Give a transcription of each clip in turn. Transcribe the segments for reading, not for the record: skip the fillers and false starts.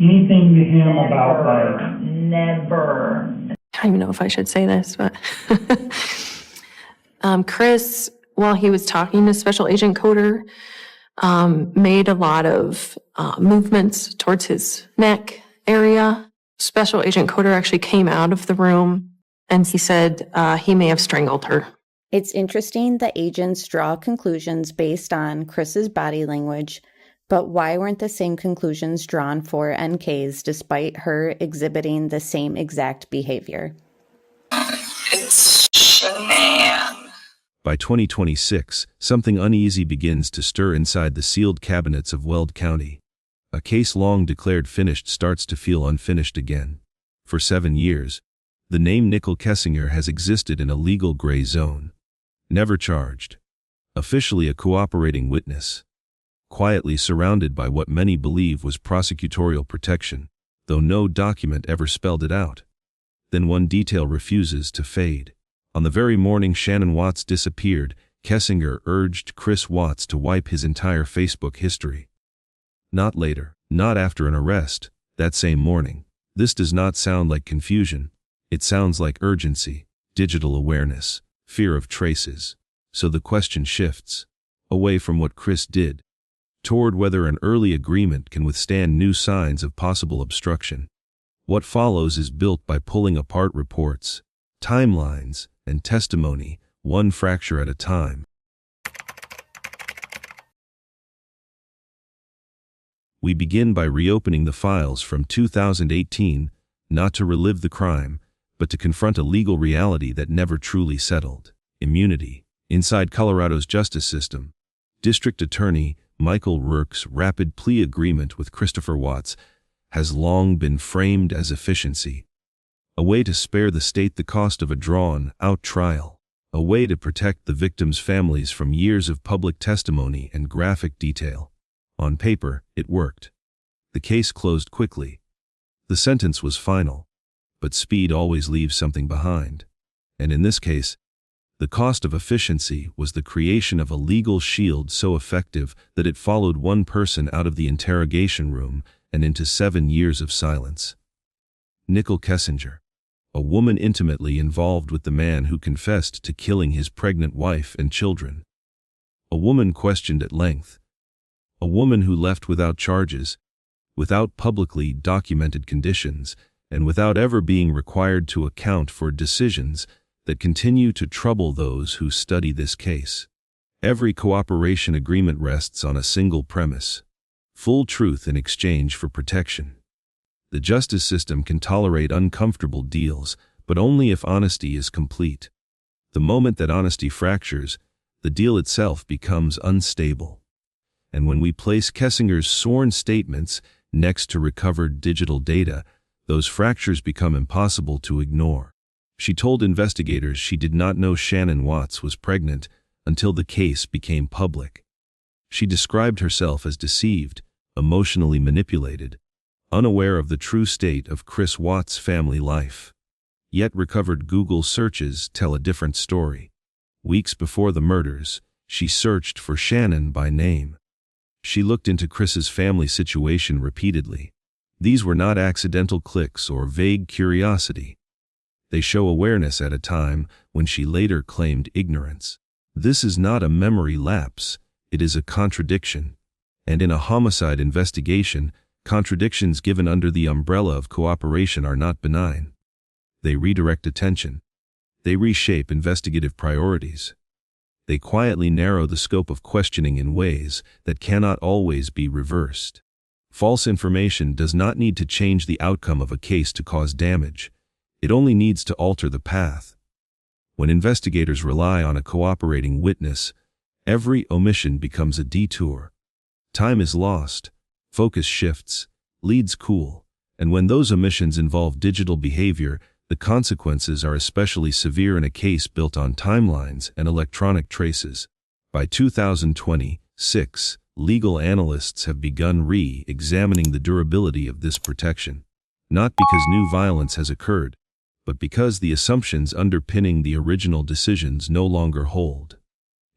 anything to him about like... Never. I don't even know if I should say this, but Chris, while he was talking to Special Agent Coder, made a lot of movements towards his neck area. Special Agent Coder actually came out of the room and he said he may have strangled her. It's interesting that agents draw conclusions based on Chris's body language, but why weren't the same conclusions drawn for NK's despite her exhibiting the same exact behavior? It's Shanann. By 2026, something uneasy begins to stir inside the sealed cabinets of Weld County. A case long declared finished starts to feel unfinished again. For 7 years, the name Nichol Kessinger has existed in a legal gray zone. Never charged. Officially a cooperating witness. Quietly surrounded by what many believe was prosecutorial protection, though no document ever spelled it out. Then one detail refuses to fade. On the very morning Shanann Watts disappeared, Kessinger urged Chris Watts to wipe his entire Facebook history. Not later, not after an arrest, that same morning. This does not sound like confusion. It sounds like urgency, digital awareness, fear of traces. So the question shifts, away from what Chris did, toward whether an early agreement can withstand new signs of possible obstruction. What follows is built by pulling apart reports, timelines, and testimony, one fracture at a time. We begin by reopening the files from 2018, not to relive the crime, but to confront a legal reality that never truly settled: immunity. Inside Colorado's justice system, District Attorney Michael Rourke's rapid plea agreement with Christopher Watts has long been framed as efficiency. A way to spare the state the cost of a drawn-out trial. A way to protect the victims' families from years of public testimony and graphic detail. On paper, it worked. The case closed quickly. The sentence was final. But speed always leaves something behind. And in this case, the cost of efficiency was the creation of a legal shield so effective that it followed one person out of the interrogation room and into 7 years of silence. Nichol Kessinger, a woman intimately involved with the man who confessed to killing his pregnant wife and children. A woman questioned at length. A woman who left without charges, without publicly documented conditions, and without ever being required to account for decisions that continue to trouble those who study this case. Every cooperation agreement rests on a single premise: full truth in exchange for protection. The justice system can tolerate uncomfortable deals, but only if honesty is complete. The moment that honesty fractures, the deal itself becomes unstable. And when we place Kessinger's sworn statements next to recovered digital data, those fractures become impossible to ignore. She told investigators she did not know Shanann Watts was pregnant until the case became public. She described herself as deceived, emotionally manipulated, unaware of the true state of Chris Watts' family life. Yet recovered Google searches tell a different story. Weeks before the murders, she searched for Shanann by name. She looked into Chris's family situation repeatedly. These were not accidental clicks or vague curiosity. They show awareness at a time when she later claimed ignorance. This is not a memory lapse, it is a contradiction. And in a homicide investigation, contradictions given under the umbrella of cooperation are not benign. They redirect attention. They reshape investigative priorities. They quietly narrow the scope of questioning in ways that cannot always be reversed. False information does not need to change the outcome of a case to cause damage. It only needs to alter the path. When investigators rely on a cooperating witness, every omission becomes a detour. Time is lost, focus shifts, leads cool, and when those omissions involve digital behavior, the consequences are especially severe in a case built on timelines and electronic traces. By 2026, legal analysts have begun re-examining the durability of this protection. Not because new violence has occurred, but because the assumptions underpinning the original decisions no longer hold.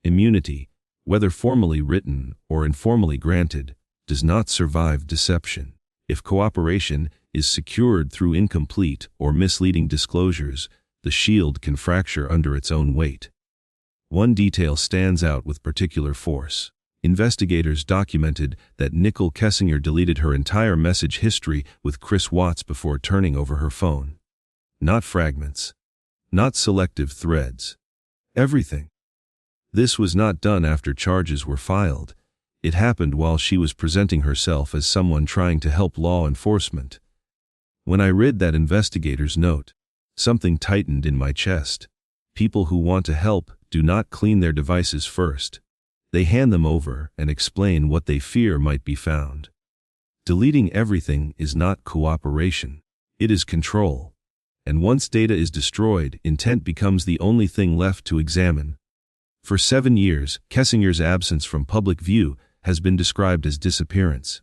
Immunity, whether formally written or informally granted, does not survive deception. If cooperation is secured through incomplete or misleading disclosures, the shield can fracture under its own weight. One detail stands out with particular force. Investigators documented that Nichol Kessinger deleted her entire message history with Chris Watts before turning over her phone. Not fragments. Not selective threads. Everything. This was not done after charges were filed. It happened while she was presenting herself as someone trying to help law enforcement. When I read that investigator's note, something tightened in my chest. People who want to help do not clean their devices first. They hand them over and explain what they fear might be found. Deleting everything is not cooperation. It is control. And once data is destroyed, intent becomes the only thing left to examine. For 7 years, Kessinger's absence from public view has been described as disappearance.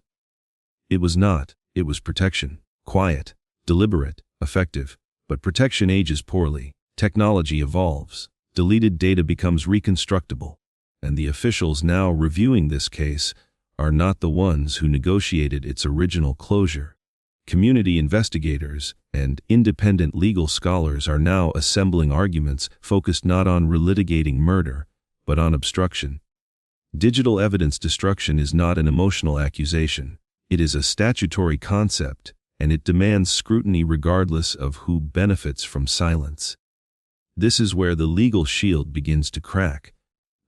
It was not, it was protection. Quiet, deliberate, effective. But protection ages poorly. Technology evolves. Deleted data becomes reconstructible. And the officials now reviewing this case are not the ones who negotiated its original closure. Community investigators and independent legal scholars are now assembling arguments focused not on relitigating murder, but on obstruction. Digital evidence destruction is not an emotional accusation. It is a statutory concept, and it demands scrutiny regardless of who benefits from silence. This is where the legal shield begins to crack,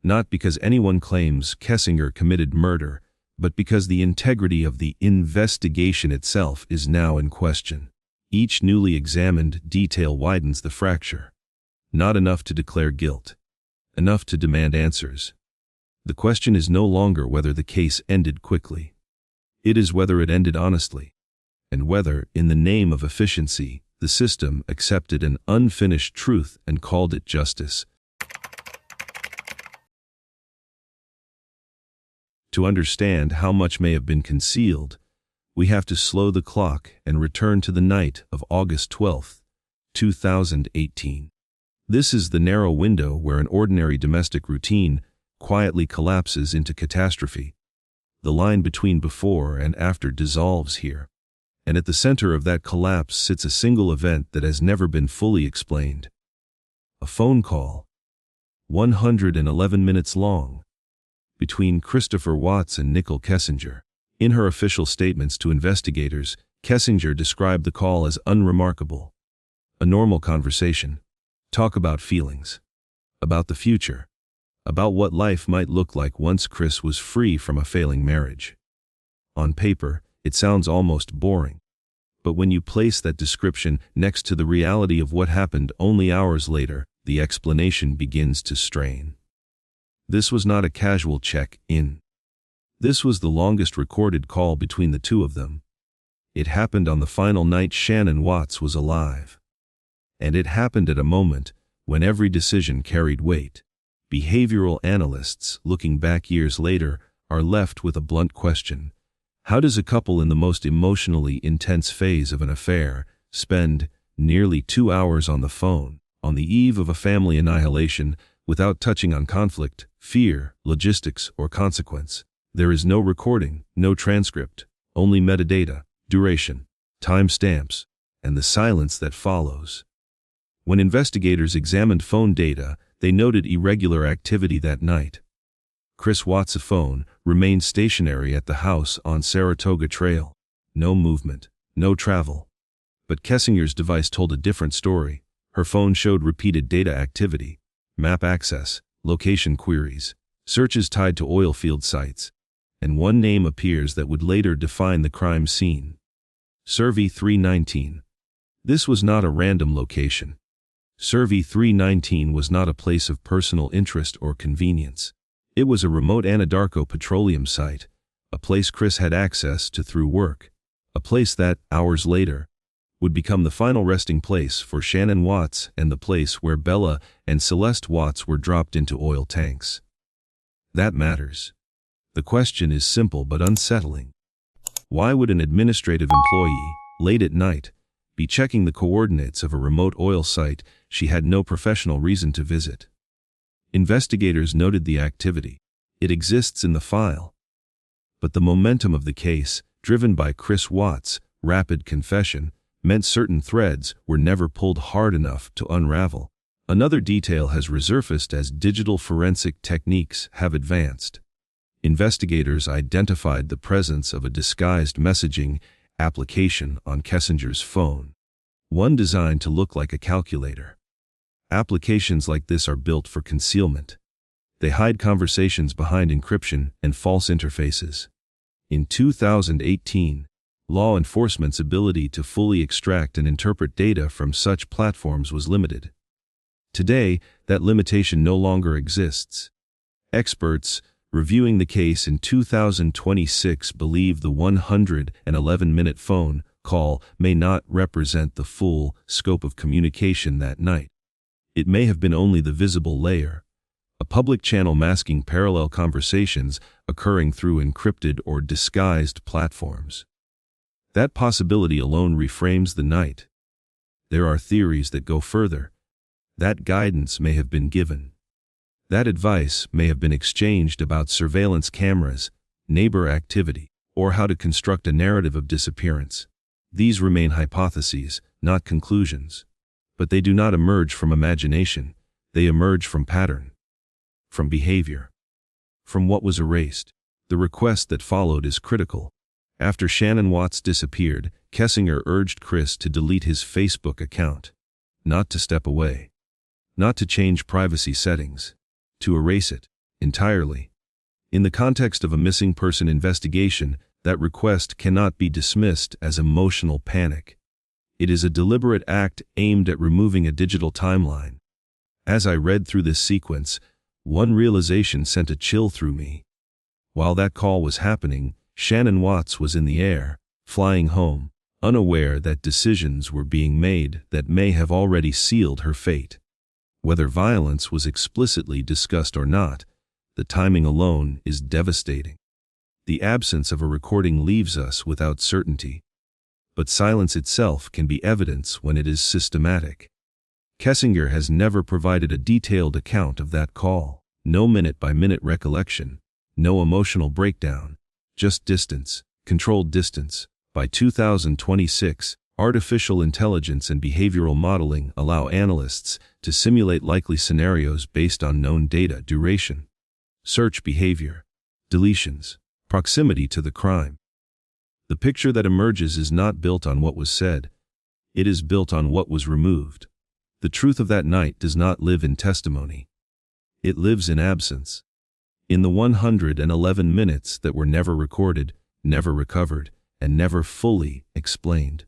not because anyone claims Kessinger committed murder, but because the integrity of the investigation itself is now in question. Each newly examined detail widens the fracture. Not enough to declare guilt. Enough to demand answers. The question is no longer whether the case ended quickly. It is whether it ended honestly, and whether, in the name of efficiency, the system accepted an unfinished truth and called it justice. To understand how much may have been concealed, we have to slow the clock and return to the night of August 12, 2018. This is the narrow window where an ordinary domestic routine quietly collapses into catastrophe. The line between before and after dissolves here. And at the center of that collapse sits a single event that has never been fully explained. A phone call, 111 minutes long, between Christopher Watts and Nichol Kessinger. In her official statements to investigators, Kessinger described the call as unremarkable. A normal conversation. Talk about feelings. About the future. About what life might look like once Chris was free from a failing marriage. On paper, it sounds almost boring. But when you place that description next to the reality of what happened only hours later, the explanation begins to strain. This was not a casual check-in. This was the longest recorded call between the two of them. It happened on the final night Shanann Watts was alive. And it happened at a moment when every decision carried weight. Behavioral analysts, looking back years later, are left with a blunt question. How does a couple in the most emotionally intense phase of an affair spend nearly 2 hours on the phone, on the eve of a family annihilation, without touching on conflict, fear, logistics, or consequence? There is no recording, no transcript, only metadata, duration, timestamps, and the silence that follows. When investigators examined phone data, they noted irregular activity that night. Chris Watts' phone remained stationary at the house on Saratoga Trail. No movement, no travel. But Kessinger's device told a different story. Her phone showed repeated data activity, map access, location queries, searches tied to oil field sites, and one name appears that would later define the crime scene. Survey 319. This was not a random location. Survey 319 was not a place of personal interest or convenience. It was a remote Anadarko petroleum site, a place Chris had access to through work, a place that, hours later, would become the final resting place for Shanann Watts and the place where Bella and Celeste Watts were dropped into oil tanks. That matters. The question is simple but unsettling. Why would an administrative employee, late at night, be checking the coordinates of a remote oil site she had no professional reason to visit? Investigators noted the activity. It exists in the file. But the momentum of the case driven by Chris Watts' rapid confession, meant certain threads were never pulled hard enough to unravel. Another detail has resurfaced as digital forensic techniques have advanced. Investigators identified the presence of a disguised messaging application on Kessinger's phone, one designed to look like a calculator. Applications like this are built for concealment. They hide conversations behind encryption and false interfaces. In 2018, law enforcement's ability to fully extract and interpret data from such platforms was limited. Today, that limitation no longer exists. Experts reviewing the case in 2026 believe the 111-minute phone call may not represent the full scope of communication that night. It may have been only the visible layer, a public channel masking parallel conversations occurring through encrypted or disguised platforms. That possibility alone reframes the night. There are theories that go further. That guidance may have been given. That advice may have been exchanged about surveillance cameras, neighbor activity, or how to construct a narrative of disappearance. These remain hypotheses, not conclusions. But they do not emerge from imagination. They emerge from pattern, from behavior, from what was erased. The request that followed is critical. After Shanann Watts disappeared, Kessinger urged Chris to delete his Facebook account, not to step away, not to change privacy settings, to erase it entirely. In the context of a missing person investigation, that request cannot be dismissed as emotional panic. It is a deliberate act aimed at removing a digital timeline. As I read through this sequence, one realization sent a chill through me. While that call was happening, Shanann Watts was in the air, flying home, unaware that decisions were being made that may have already sealed her fate. Whether violence was explicitly discussed or not, the timing alone is devastating. The absence of a recording leaves us without certainty. But silence itself can be evidence when it is systematic. Kessinger has never provided a detailed account of that call. No minute-by-minute recollection, no emotional breakdown, just distance, controlled distance. By 2026, artificial intelligence and behavioral modeling allow analysts to simulate likely scenarios based on known data: duration, search behavior, deletions, proximity to the crime. The picture that emerges is not built on what was said. It is built on what was removed. The truth of that night does not live in testimony. It lives in absence. In the 111 minutes that were never recorded, never recovered, and never fully explained.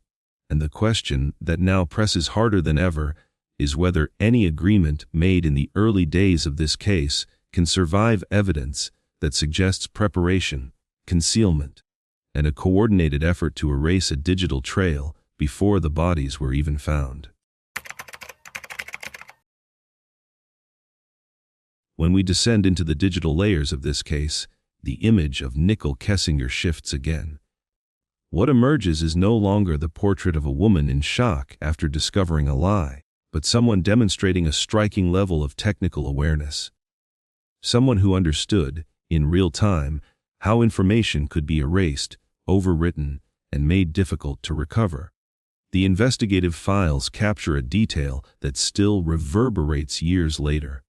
And the question that now presses harder than ever is whether any agreement made in the early days of this case can survive evidence that suggests preparation, concealment, and a coordinated effort to erase a digital trail before the bodies were even found. When we descend into the digital layers of this case, the image of Nichol Kessinger shifts again. What emerges is no longer the portrait of a woman in shock after discovering a lie, but someone demonstrating a striking level of technical awareness. Someone who understood, in real time, how information could be erased, overwritten, and made difficult to recover. The investigative files capture a detail that still reverberates years later.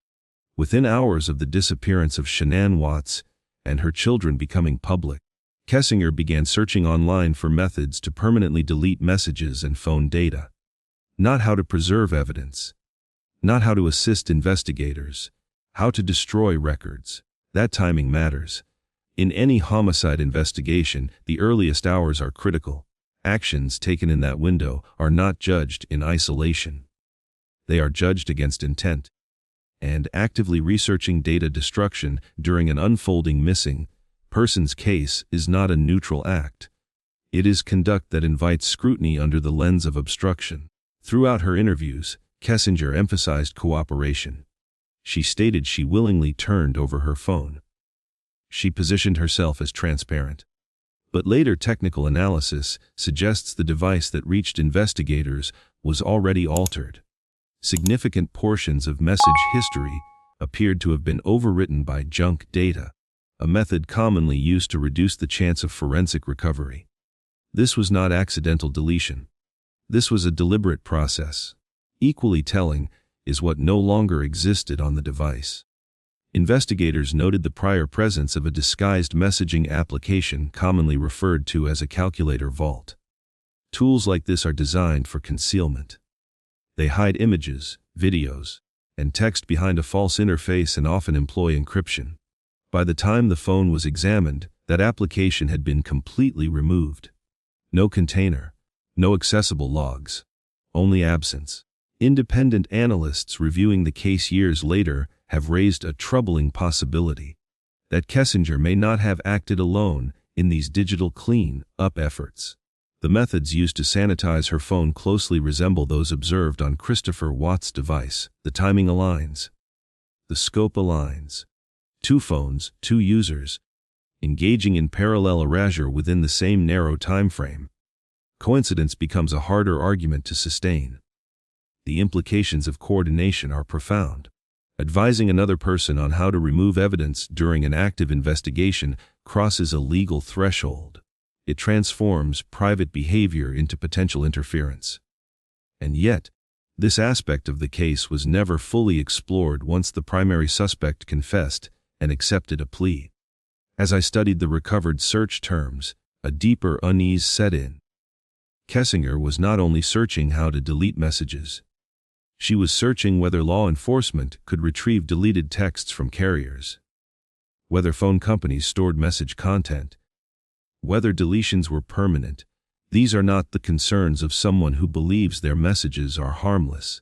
Within hours of the disappearance of Shanann Watts and her children becoming public, Kessinger began searching online for methods to permanently delete messages and phone data. Not how to preserve evidence, not how to assist investigators, how to destroy records. That timing matters. In any homicide investigation, the earliest hours are critical. Actions taken in that window are not judged in isolation. They are judged against intent. And actively researching data destruction during an unfolding missing person's case is not a neutral act. It is conduct that invites scrutiny under the lens of obstruction. Throughout her interviews, Kessinger emphasized cooperation. She stated she willingly turned over her phone. She positioned herself as transparent. But later technical analysis suggests the device that reached investigators was already altered. Significant portions of message history appeared to have been overwritten by junk data, a method commonly used to reduce the chance of forensic recovery. This was not accidental deletion. This was a deliberate process. Equally telling is what no longer existed on the device. Investigators noted the prior presence of a disguised messaging application commonly referred to as a calculator vault. Tools like this are designed for concealment. They hide images, videos, and text behind a false interface and often employ encryption. By the time the phone was examined, that application had been completely removed. No container, no accessible logs, only absence. Independent analysts reviewing the case years later have raised a troubling possibility that Kessinger may not have acted alone in these digital clean-up efforts. The methods used to sanitize her phone closely resemble those observed on Christopher Watts' device. The timing aligns. The scope aligns. 2 phones, 2 users, engaging in parallel erasure within the same narrow time frame. Coincidence becomes a harder argument to sustain. The implications of coordination are profound. Advising another person on how to remove evidence during an active investigation crosses a legal threshold. It transforms private behavior into potential interference. And yet, this aspect of the case was never fully explored once the primary suspect confessed and accepted a plea. As I studied the recovered search terms, a deeper unease set in. Kessinger was not only searching how to delete messages. She was searching whether law enforcement could retrieve deleted texts from carriers, whether phone companies stored message content, whether deletions were permanent. These are not the concerns of someone who believes their messages are harmless.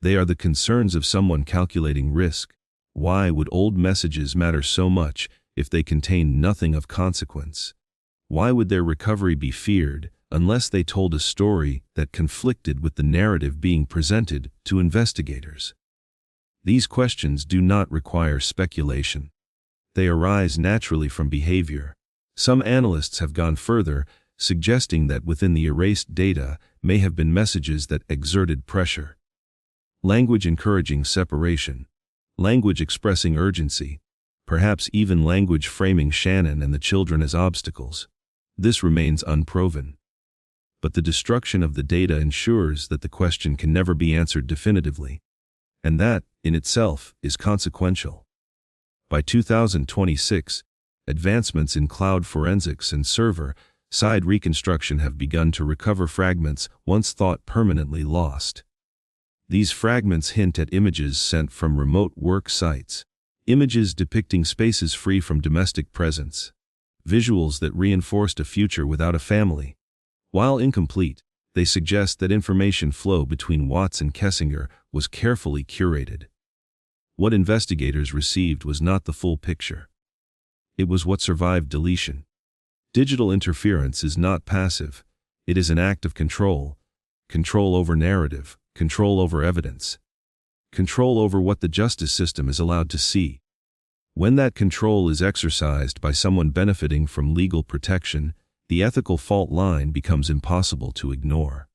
They are the concerns of someone calculating risk. Why would old messages matter so much if they contain nothing of consequence? Why would their recovery be feared unless they told a story that conflicted with the narrative being presented to investigators? These questions do not require speculation. They arise naturally from behavior. Some analysts have gone further, suggesting that within the erased data may have been messages that exerted pressure. Language encouraging separation. Language expressing urgency. Perhaps even language framing Shanann and the children as obstacles. This remains unproven. But the destruction of the data ensures that the question can never be answered definitively. And that, in itself, is consequential. By 2026, advancements in cloud forensics and server-side reconstruction have begun to recover fragments once thought permanently lost. These fragments hint at images sent from remote work sites, images depicting spaces free from domestic presence, visuals that reinforced a future without a family. While incomplete, they suggest that information flow between Watts and Kessinger was carefully curated. What investigators received was not the full picture. It was what survived deletion. Digital interference is not passive. It is an act of control. Control over narrative, control over evidence, control over what the justice system is allowed to see. When that control is exercised by someone benefiting from legal protection, the ethical fault line becomes impossible to ignore.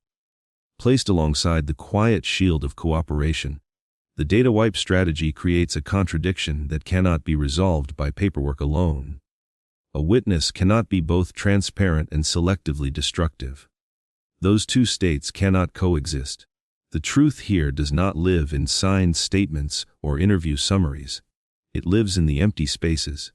Placed alongside the quiet shield of cooperation, the data wipe strategy creates a contradiction that cannot be resolved by paperwork alone. A witness cannot be both transparent and selectively destructive. Those two states cannot coexist. The truth here does not live in signed statements or interview summaries. It lives in the empty spaces,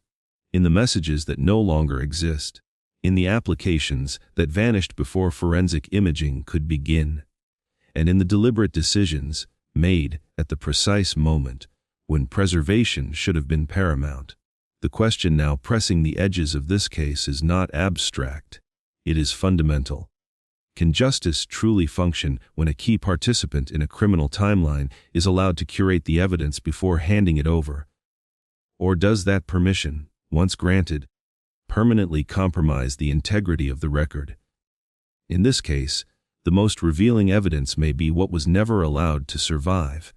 in the messages that no longer exist, in the applications that vanished before forensic imaging could begin, and in the deliberate decisions made at the precise moment when preservation should have been paramount. The question now pressing the edges of this case is not abstract. It is fundamental. Can justice truly function when a key participant in a criminal timeline is allowed to curate the evidence before handing it over? Or does that permission, once granted, permanently compromise the integrity of the record? In this case, the most revealing evidence may be what was never allowed to survive.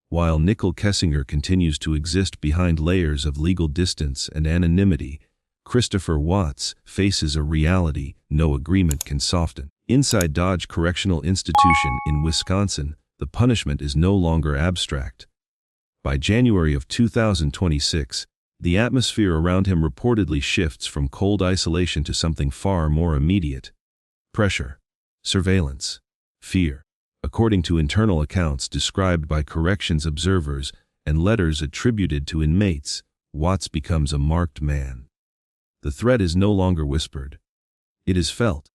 While Nichol Kessinger continues to exist behind layers of legal distance and anonymity, Christopher Watts faces a reality no agreement can soften. Inside Dodge Correctional Institution in Wisconsin, the punishment is no longer abstract. By January of 2026, The atmosphere around him reportedly shifts from cold isolation to something far more immediate: pressure, surveillance, fear. According to internal accounts described by corrections observers and letters attributed to inmates, Watts becomes a marked man. The threat is no longer whispered. It is felt.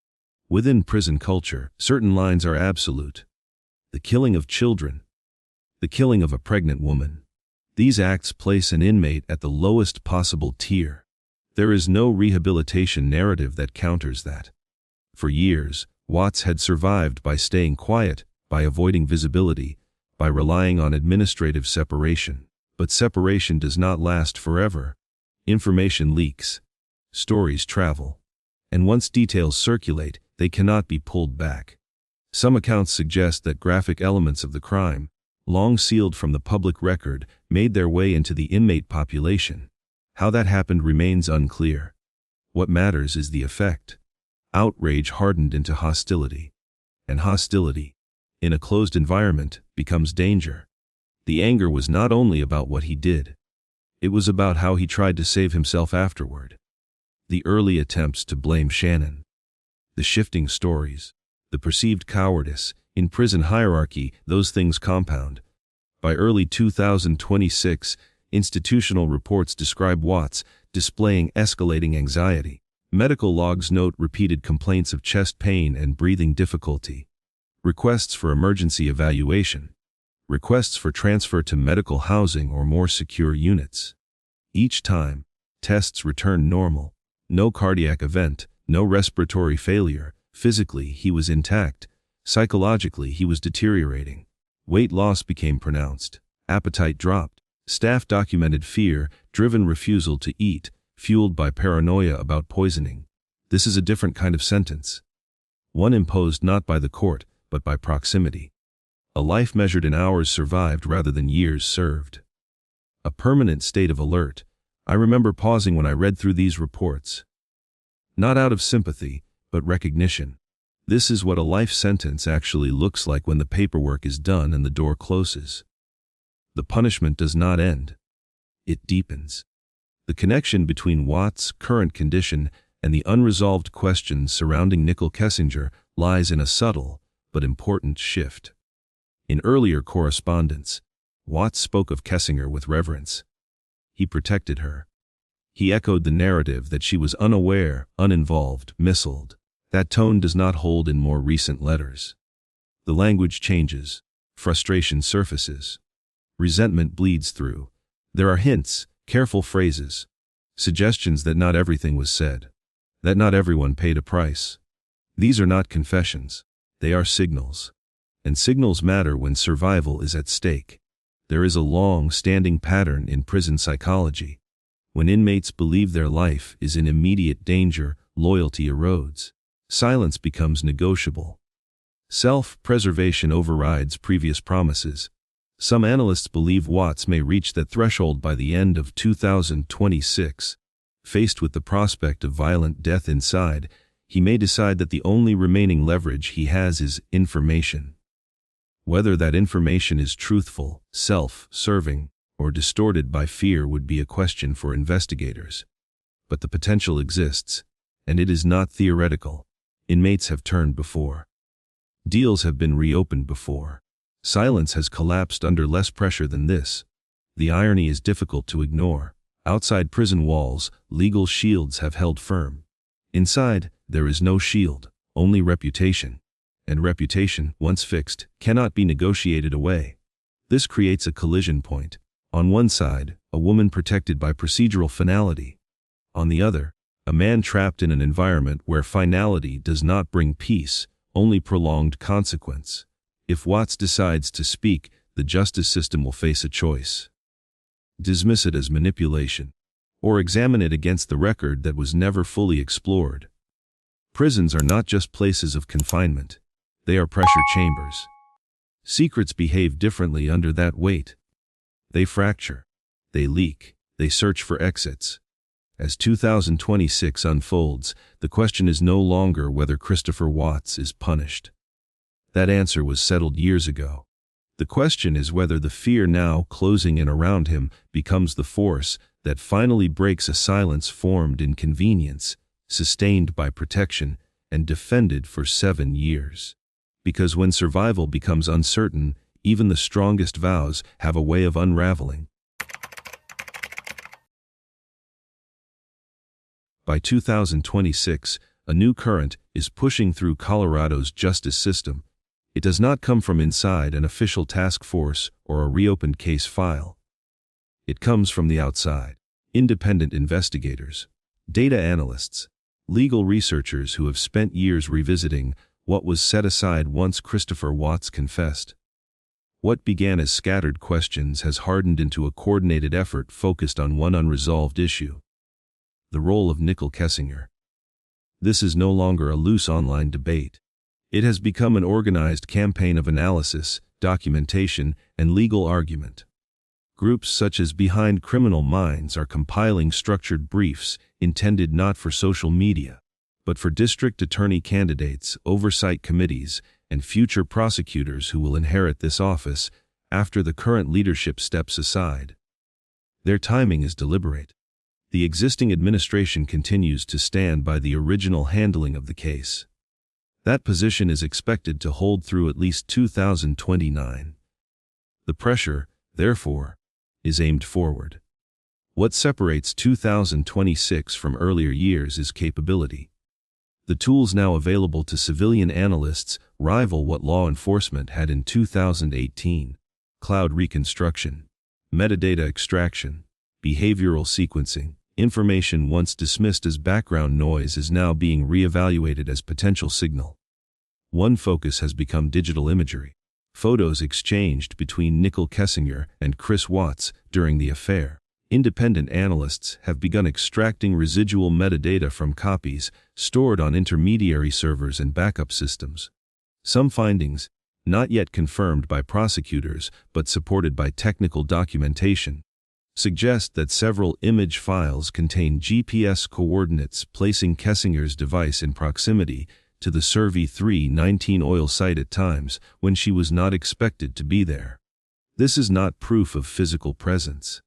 Within prison culture, certain lines are absolute. The killing of children, the killing of a pregnant woman. These acts place an inmate at the lowest possible tier. There is no rehabilitation narrative that counters that. For years, Watts had survived by staying quiet, by avoiding visibility, by relying on administrative separation. But separation does not last forever. Information leaks. Stories travel. And once details circulate, they cannot be pulled back. Some accounts suggest that graphic elements of the crime, long sealed from the public record, made their way into the inmate population. How that happened remains unclear. What matters is the effect. Outrage hardened into hostility. And hostility, in a closed environment, becomes danger. The anger was not only about what he did. It was about how he tried to save himself afterward. The early attempts to blame Shanann. The shifting stories. The perceived cowardice. In prison hierarchy, those things compound. By early 2026, institutional reports describe Watts displaying escalating anxiety. Medical logs note repeated complaints of chest pain and breathing difficulty. Requests for emergency evaluation. Requests for transfer to medical housing or more secure units. Each time, tests returned normal. No cardiac event, no respiratory failure. Physically, he was intact. Psychologically, he was deteriorating. Weight loss became pronounced. Appetite dropped. Staff documented fear, driven refusal to eat, fueled by paranoia about poisoning. This is a different kind of sentence. One imposed not by the court, but by proximity. A life measured in hours survived rather than years served. A permanent state of alert. I remember pausing when I read through these reports. Not out of sympathy, but recognition. This is what a life sentence actually looks like when the paperwork is done and the door closes. The punishment does not end. It deepens. The connection between Watts' current condition and the unresolved questions surrounding Nichol Kessinger lies in a subtle but important shift. In earlier correspondence, Watts spoke of Kessinger with reverence. He protected her. He echoed the narrative that she was unaware, uninvolved, missiled. That tone does not hold in more recent letters. The language changes. Frustration surfaces. Resentment bleeds through. There are hints, careful phrases, suggestions that not everything was said, that not everyone paid a price. These are not confessions. They are signals. And signals matter when survival is at stake. There is a long-standing pattern in prison psychology. When inmates believe their life is in immediate danger, loyalty erodes. Silence becomes negotiable. Self-preservation overrides previous promises. Some analysts believe Watts may reach that threshold by the end of 2026. Faced with the prospect of violent death inside, he may decide that the only remaining leverage he has is information. Whether that information is truthful, self-serving, or distorted by fear would be a question for investigators. But the potential exists, and it is not theoretical. Inmates have turned before. Deals have been reopened before. Silence has collapsed under less pressure than this. The irony is difficult to ignore. Outside prison walls, legal shields have held firm. Inside, there is no shield, only reputation. And reputation, once fixed, cannot be negotiated away. This creates a collision point. On one side, a woman protected by procedural finality. On the other, a man trapped in an environment where finality does not bring peace, only prolonged consequence. If Watts decides to speak, the justice system will face a choice. Dismiss it as manipulation, or examine it against the record that was never fully explored. Prisons are not just places of confinement. They are pressure chambers. Secrets behave differently under that weight. They fracture. They leak. They search for exits. As 2026 unfolds, the question is no longer whether Christopher Watts is punished. That answer was settled years ago. The question is whether the fear now closing in around him becomes the force that finally breaks a silence formed in convenience, sustained by protection, and defended for 7 years. Because when survival becomes uncertain, even the strongest vows have a way of unraveling. By 2026, a new current is pushing through Colorado's justice system. It does not come from inside an official task force or a reopened case file. It comes from the outside. Independent investigators, data analysts, legal researchers who have spent years revisiting what was set aside once Christopher Watts confessed. What began as scattered questions has hardened into a coordinated effort focused on one unresolved issue: the role of Nichol Kessinger. This is no longer a loose online debate. It has become an organized campaign of analysis, documentation, and legal argument. Groups such as Behind Criminal Minds are compiling structured briefs intended not for social media, but for district attorney candidates, oversight committees, and future prosecutors who will inherit this office after the current leadership steps aside. Their timing is deliberate. The existing administration continues to stand by the original handling of the case. That position is expected to hold through at least 2029. The pressure, therefore, is aimed forward. What separates 2026 from earlier years is capability. The tools now available to civilian analysts rival what law enforcement had in 2018. Cloud reconstruction, metadata extraction, behavioral sequencing. Information once dismissed as background noise is now being reevaluated as potential signal. One focus has become digital imagery. Photos exchanged between Nichol Kessinger and Chris Watts during the affair. Independent analysts have begun extracting residual metadata from copies stored on intermediary servers and backup systems. Some findings, not yet confirmed by prosecutors but supported by technical documentation, suggest that several image files contain GPS coordinates placing Kessinger's device in proximity to the Survey 319 oil site at times when she was not expected to be there. This is not proof of physical presence,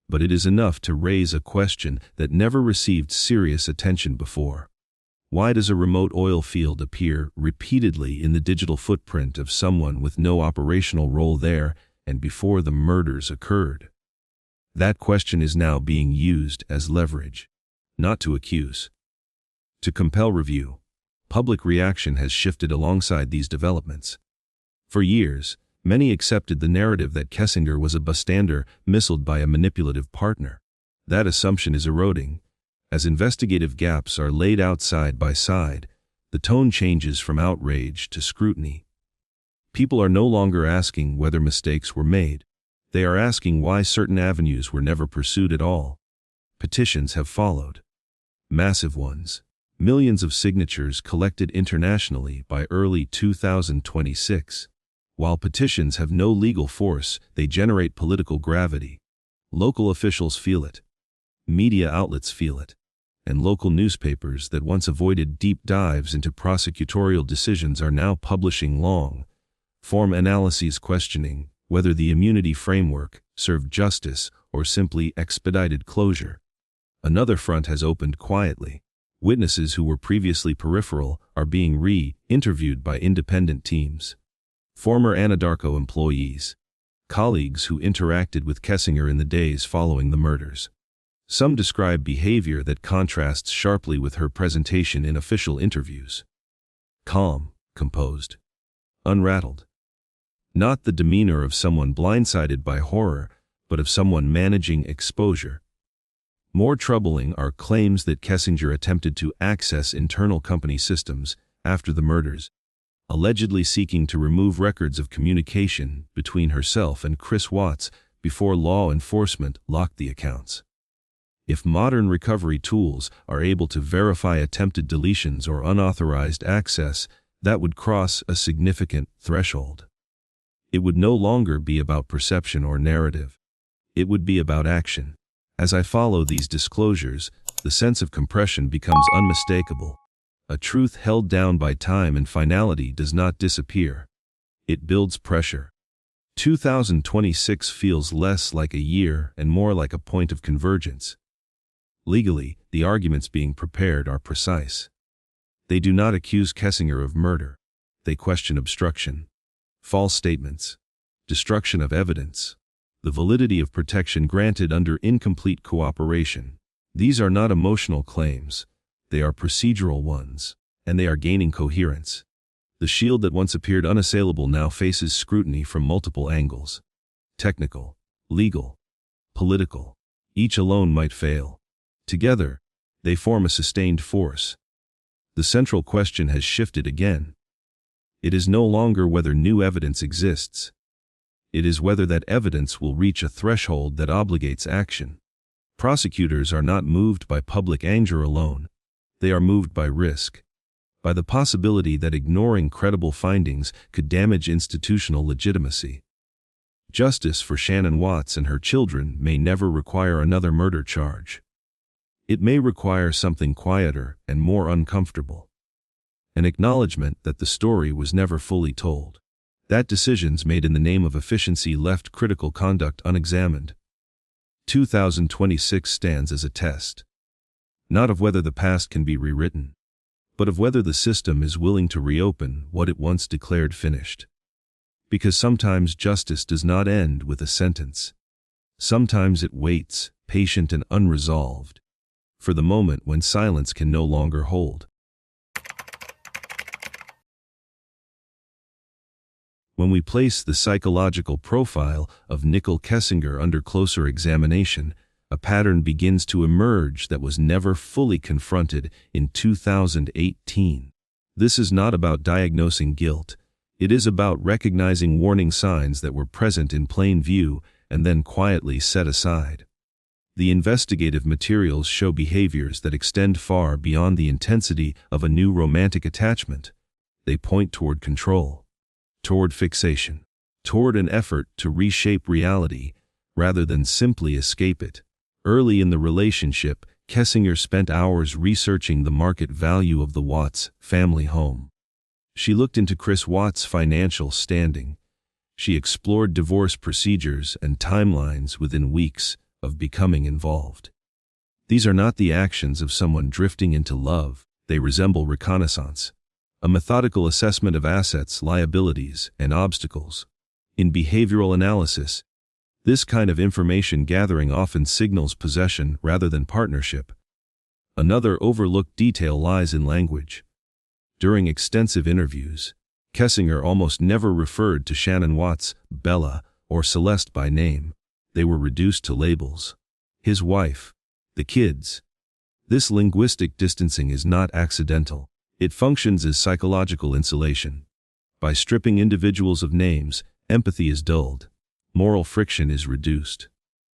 but it is enough to raise a question that never received serious attention before. Why does a remote oil field appear repeatedly in the digital footprint of someone with no operational role there and before the murders occurred? That question is now being used as leverage, not to accuse, to compel review. Public reaction has shifted alongside these developments. For years, many accepted the narrative that Kessinger was a bystander missiled by a manipulative partner. That assumption is eroding. As investigative gaps are laid out side by side, the tone changes from outrage to scrutiny. People are no longer asking whether mistakes were made. They are asking why certain avenues were never pursued at all. Petitions have followed. Massive ones. Millions of signatures collected internationally by early 2026. While petitions have no legal force, they generate political gravity. Local officials feel it. Media outlets feel it. And local newspapers that once avoided deep dives into prosecutorial decisions are now publishing long-form analyses questioning whether the immunity framework served justice or simply expedited closure. Another front has opened quietly. Witnesses who were previously peripheral are being re-interviewed by independent teams. Former Anadarko employees, colleagues who interacted with Kessinger in the days following the murders. Some describe behavior that contrasts sharply with her presentation in official interviews. Calm, composed, unrattled. Not the demeanor of someone blindsided by horror, but of someone managing exposure. More troubling are claims that Kessinger attempted to access internal company systems after the murders, allegedly seeking to remove records of communication between herself and Chris Watts before law enforcement locked the accounts. If modern recovery tools are able to verify attempted deletions or unauthorized access, that would cross a significant threshold. It would no longer be about perception or narrative. It would be about action. As I follow these disclosures, the sense of compression becomes unmistakable. A truth held down by time and finality does not disappear. It builds pressure. 2026 feels less like a year and more like a point of convergence. Legally, the arguments being prepared are precise. They do not accuse Kessinger of murder. They question obstruction, false statements, destruction of evidence, the validity of protection granted under incomplete cooperation. These are not emotional claims. They are procedural ones, and they are gaining coherence. The shield that once appeared unassailable now faces scrutiny from multiple angles. Technical, legal, political. Each alone might fail. Together, they form a sustained force. The central question has shifted again. It is no longer whether new evidence exists. It is whether that evidence will reach a threshold that obligates action. Prosecutors are not moved by public anger alone. They are moved by risk, by the possibility that ignoring credible findings could damage institutional legitimacy. Justice for Shanann Watts and her children may never require another murder charge. It may require something quieter and more uncomfortable. An acknowledgement that the story was never fully told. That decisions made in the name of efficiency left critical conduct unexamined. 2026 stands as a test. Not of whether the past can be rewritten, but of whether the system is willing to reopen what it once declared finished. Because sometimes justice does not end with a sentence. Sometimes it waits, patient and unresolved, for the moment when silence can no longer hold. When we place the psychological profile of Nichol Kessinger under closer examination, a pattern begins to emerge that was never fully confronted in 2018. This is not about diagnosing guilt. It is about recognizing warning signs that were present in plain view and then quietly set aside. The investigative materials show behaviors that extend far beyond the intensity of a new romantic attachment. They point toward control, toward fixation, toward an effort to reshape reality rather than simply escape it. Early in the relationship, Kessinger spent hours researching the market value of the Watts family home. She looked into Chris Watts' financial standing. She explored divorce procedures and timelines within weeks of becoming involved. These are not the actions of someone drifting into love. They resemble reconnaissance, a methodical assessment of assets, liabilities, and obstacles. In behavioral analysis, this kind of information gathering often signals possession rather than partnership. Another overlooked detail lies in language. During extensive interviews, Kessinger almost never referred to Shanann Watts, Bella, or Celeste by name. They were reduced to labels. His wife, the kids. This linguistic distancing is not accidental. It functions as psychological insulation. By stripping individuals of names, empathy is dulled. Moral friction is reduced.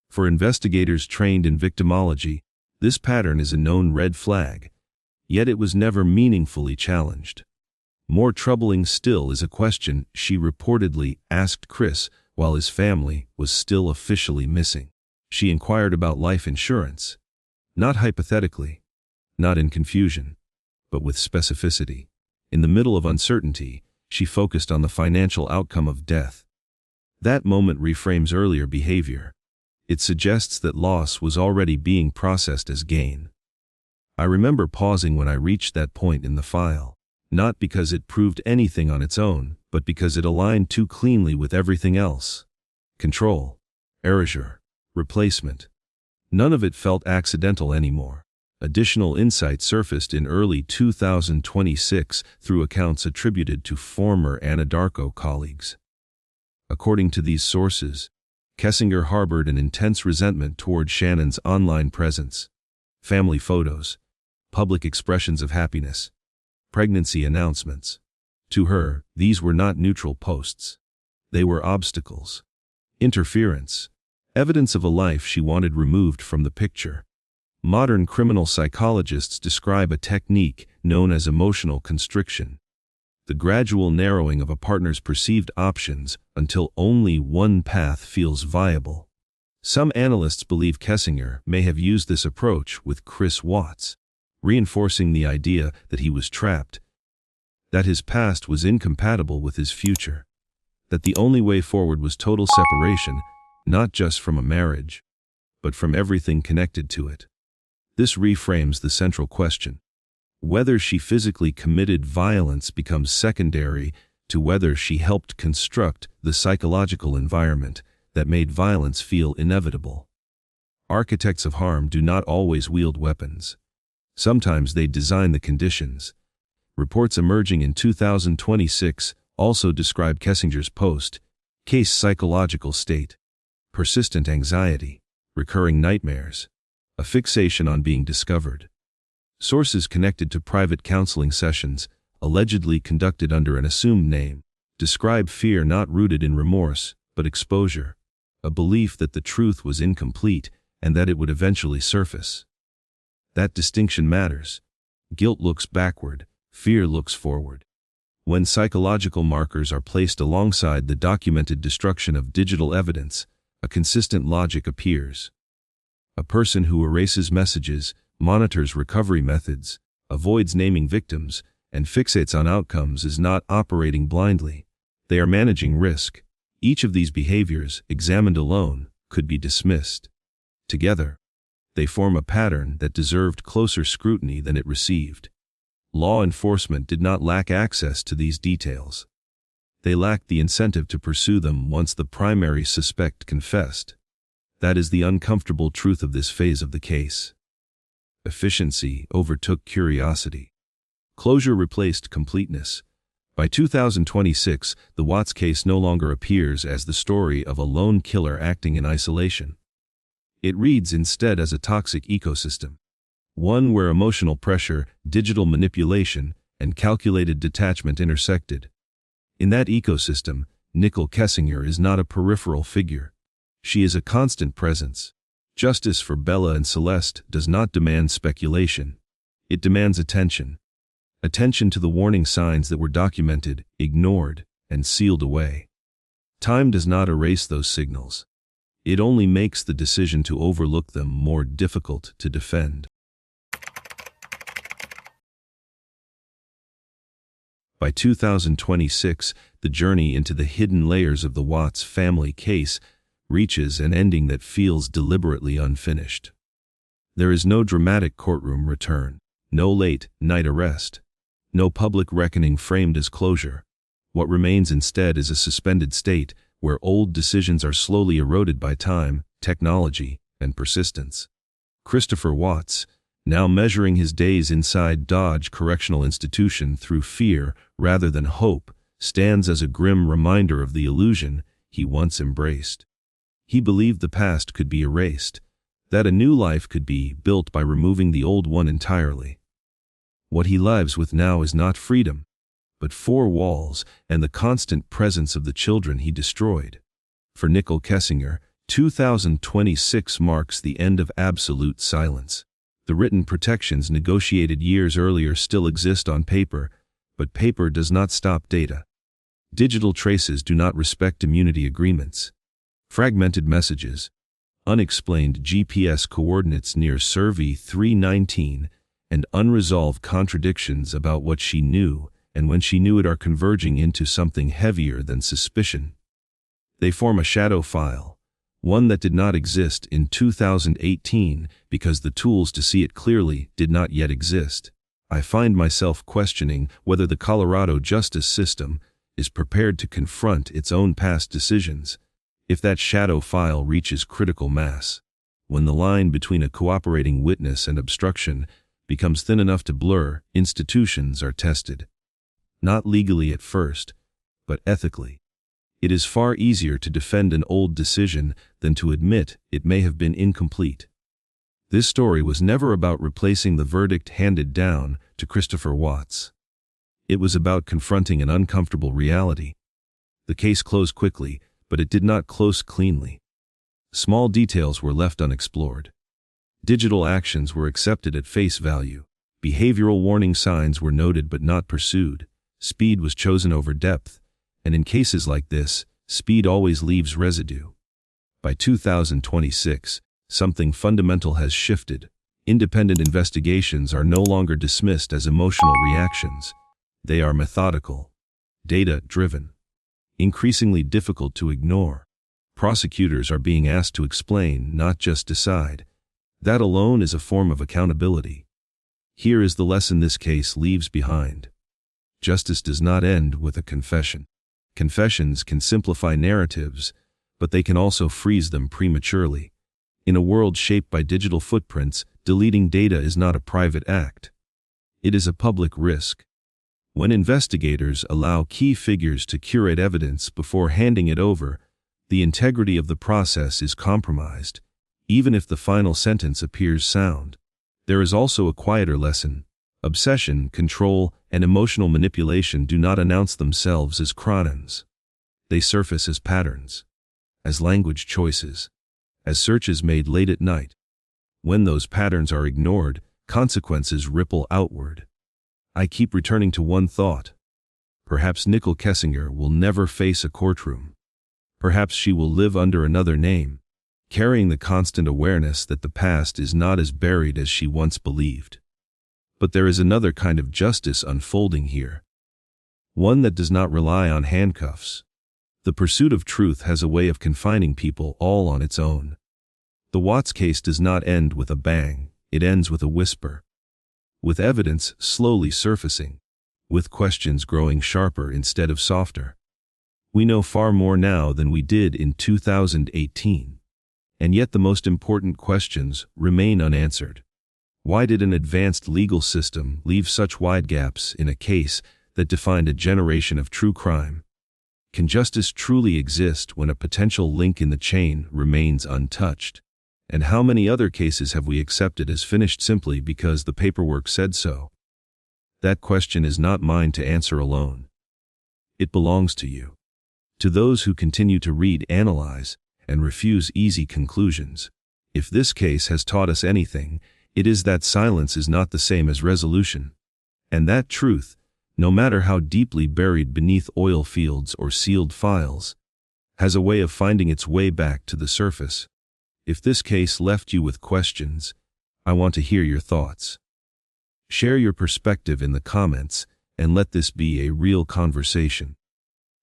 For investigators trained in victimology, this pattern is a known red flag, yet it was never meaningfully challenged. More troubling still is a question she reportedly asked Chris while his family was still officially missing. She inquired about life insurance, not hypothetically, not in confusion, but with specificity. In the middle of uncertainty, she focused on the financial outcome of death. That moment reframes earlier behavior. It suggests that loss was already being processed as gain. I remember pausing when I reached that point in the file, not because it proved anything on its own, but because it aligned too cleanly with everything else. Control, erasure, replacement. None of it felt accidental anymore. Additional insight surfaced in early 2026 through accounts attributed to former Anadarko colleagues. According to these sources, Kessinger harbored an intense resentment toward Shannon's online presence. Family photos, public expressions of happiness, pregnancy announcements. To her, these were not neutral posts. They were obstacles, interference, evidence of a life she wanted removed from the picture. Modern criminal psychologists describe a technique known as emotional constriction, the gradual narrowing of a partner's perceived options until only one path feels viable. Some analysts believe Kessinger may have used this approach with Chris Watts, reinforcing the idea that he was trapped, that his past was incompatible with his future, that the only way forward was total separation, not just from a marriage, but from everything connected to it. This reframes the central question. Whether she physically committed violence becomes secondary to whether she helped construct the psychological environment that made violence feel inevitable. Architects of harm do not always wield weapons. Sometimes they design the conditions. Reports emerging in 2026 also describe Kessinger's post-case psychological state: persistent anxiety, recurring nightmares, a fixation on being discovered. Sources connected to private counseling sessions, allegedly conducted under an assumed name, describe fear not rooted in remorse, but exposure, a belief that the truth was incomplete and that it would eventually surface. That distinction matters. Guilt looks backward, fear looks forward. When psychological markers are placed alongside the documented destruction of digital evidence, a consistent logic appears. A person who erases messages, monitors recovery methods, avoids naming victims, and fixates on outcomes is not operating blindly. They are managing risk. Each of these behaviors, examined alone, could be dismissed. Together, they form a pattern that deserved closer scrutiny than it received. Law enforcement did not lack access to these details. They lacked the incentive to pursue them once the primary suspect confessed. That is the uncomfortable truth of this phase of the case. Efficiency overtook curiosity. Closure replaced completeness. By 2026, the Watts case no longer appears as the story of a lone killer acting in isolation. It reads instead as a toxic ecosystem. One where emotional pressure, digital manipulation, and calculated detachment intersected. In that ecosystem, Nichol Kessinger is not a peripheral figure. She is a constant presence. Justice for Bella and Celeste does not demand speculation. It demands attention. Attention to the warning signs that were documented, ignored, and sealed away. Time does not erase those signals. It only makes the decision to overlook them more difficult to defend. By 2026, the journey into the hidden layers of the Watts family case reaches an ending that feels deliberately unfinished. There is no dramatic courtroom return, no late-night arrest, no public reckoning framed as closure. What remains instead is a suspended state where old decisions are slowly eroded by time, technology, and persistence. Christopher Watts, now measuring his days inside Dodge Correctional Institution through fear rather than hope, stands as a grim reminder of the illusion he once embraced. He believed the past could be erased, that a new life could be built by removing the old one entirely. What he lives with now is not freedom, but four walls and the constant presence of the children he destroyed. For Nichol Kessinger, 2026 marks the end of absolute silence. The written protections negotiated years earlier still exist on paper, but paper does not stop data. Digital traces do not respect immunity agreements. Fragmented messages, unexplained GPS coordinates near Survey 319, and unresolved contradictions about what she knew and when she knew it are converging into something heavier than suspicion. They form a shadow file, one that did not exist in 2018 because the tools to see it clearly did not yet exist. I find myself questioning whether the Colorado justice system is prepared to confront its own past decisions if that shadow file reaches critical mass, when the line between a cooperating witness and obstruction becomes thin enough to blur. Institutions are tested. Not legally at first, but ethically. It is far easier to defend an old decision than to admit it may have been incomplete. This story was never about replacing the verdict handed down to Christopher Watts. It was about confronting an uncomfortable reality. The case closed quickly, but it did not close cleanly. Small details were left unexplored. Digital actions were accepted at face value. Behavioral warning signs were noted but not pursued. Speed was chosen over depth, and in cases like this, speed always leaves residue. By 2026, something fundamental has shifted. Independent investigations are no longer dismissed as emotional reactions. They are methodical, data-driven. increasingly difficult to ignore. Prosecutors are being asked to explain, not just decide. That alone is a form of accountability. Here is the lesson this case leaves behind. Justice does not end with a confession. Confessions can simplify narratives, but they can also freeze them prematurely. In a world shaped by digital footprints, deleting data is not a private act. It is a public risk. When investigators allow key figures to curate evidence before handing it over, the integrity of the process is compromised, even if the final sentence appears sound. There is also a quieter lesson. Obsession, control, and emotional manipulation do not announce themselves as chronons. They surface as patterns, as language choices, as searches made late at night. When those patterns are ignored, consequences ripple outward. I keep returning to one thought. Perhaps Nichol Kessinger will never face a courtroom. Perhaps she will live under another name, carrying the constant awareness that the past is not as buried as she once believed. But there is another kind of justice unfolding here. One that does not rely on handcuffs. The pursuit of truth has a way of confining people all on its own. The Watts case does not end with a bang, it ends with a whisper. With evidence slowly surfacing, with questions growing sharper instead of softer. We know far more now than we did in 2018. And yet the most important questions remain unanswered. Why did an advanced legal system leave such wide gaps in a case that defined a generation of true crime? Can justice truly exist when a potential link in the chain remains untouched? And how many other cases have we accepted as finished simply because the paperwork said so? That question is not mine to answer alone. It belongs to you. To those who continue to read, analyze, and refuse easy conclusions. If this case has taught us anything, it is that silence is not the same as resolution. And that truth, no matter how deeply buried beneath oil fields or sealed files, has a way of finding its way back to the surface. If this case left you with questions, I want to hear your thoughts. Share your perspective in the comments and let this be a real conversation.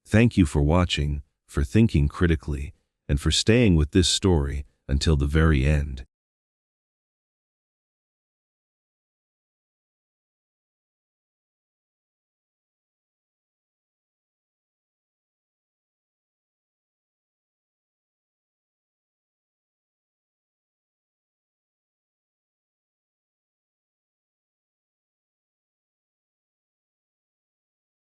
Thank you for watching, for thinking critically, and for staying with this story until the very end.